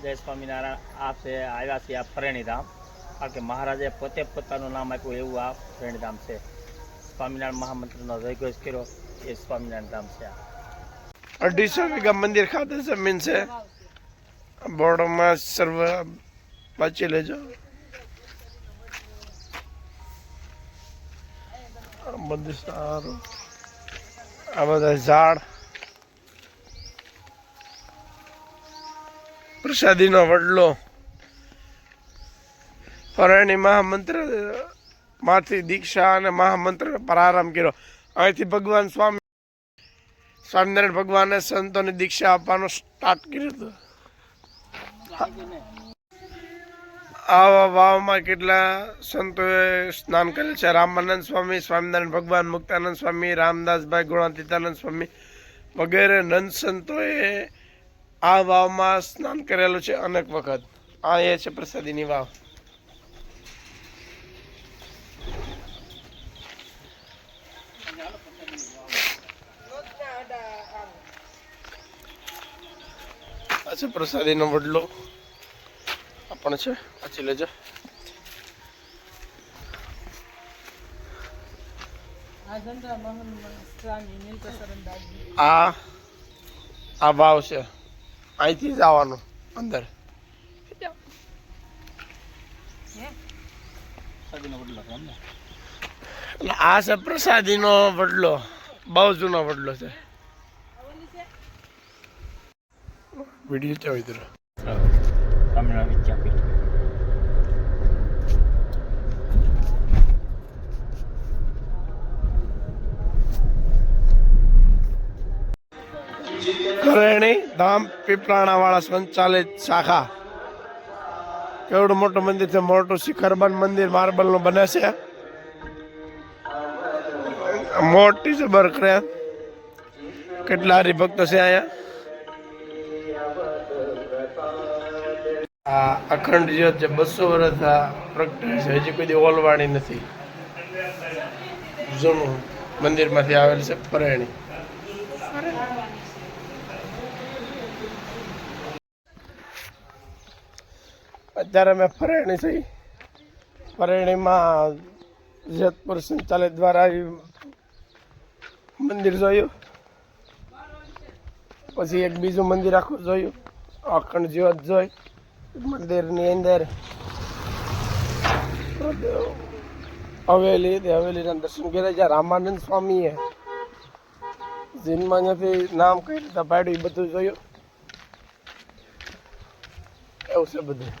જય સ્વામિનારાયણ. આપે આવ્યા છે આ ફરેણીધામ, કારણ કે મહારાજે પોતે પોતાનું નામ આપ્યું એવું આ ફરેણીધામ છે. સ્વામિનારાયણ મહામંત્રનો જયઘોષ કર્યો એ સ્વામિનારાયણ ધામ છે. 250 વીઘા મંદિર ખાતે જમીન છે. બોર્ડમાં સર્વ વાંચી લેજો. બધું સારું. આ બધા ઝાડ, પ્રસાદીનો વડલો, ફરેણી મહામંત્ર માંથી દીક્ષા અને મહામંત્ર પ્રારંભ કર્યો. અહીંથી ભગવાન સ્વામિનારાયણ ભગવાને સંતોને દીક્ષા આપવાનું સ્ટાર્ટ કર્યું હતું. આવા વાવમાં કેટલા સંતોએ સ્નાન કરેલ છે. રામાનંદ સ્વામી, સ્વામિનારાયણ ભગવાન, મુક્તાનંદ સ્વામી, રામદાસભાઈ, ગુણાતીતાનંદ સ્વામી વગેરે નંદ સંતોએ આ વાવમાં સ્નાન કરેલું છે અનેક વખત. આ એ છે પ્રસાદીની વાવ. આ છે પ્રસાદીનો વડલો. આ પણ છે, વાંચી લેજો. આ વાવ છે, અહીંથી જ આવવાનું અંદર. એટલે આ છે પ્રસાદીનો વડલો, બહુ જૂનો વડલો છે. વિડીયો ચાવી દો. સ્વામિનારાયણ વિદ્યાપીઠ. ફરેણી ધામ પીપળાણા વાળા સંચાલિત શાખા. કેવડું મોટું મંદિર છે, મોટું શિખરબંધ મંદિર માર્બલ નું બને છે. મોટી જબર કરે. કેટલા હરિભક્તો છે અહીંયા. આ અખંડ જ્યોત છે, 200 વર્ષ પ્રગટે છે. હજી કોઈ દી ઓલવાણી નથી. જૂનું મંદિરમાંથી આવેલ છે ફરેણી. અત્યારે મેં ફરેણી થઈ. ફરેણીમાં જેતપુર સંચાલિત દ્વારા મંદિર જોયું. પછી એક બીજું મંદિર આખું જોયું, અખંડ જ્યોત જોઈ. મંદિરની અંદર હવેલીના દર્શન કર્યા. જ્યાં રામાનંદ સ્વામીએ જીનમાં ત્યાંથી નામ કઈ રીતે પાડ્યું એ બધું જોયું. એવું છે બધું.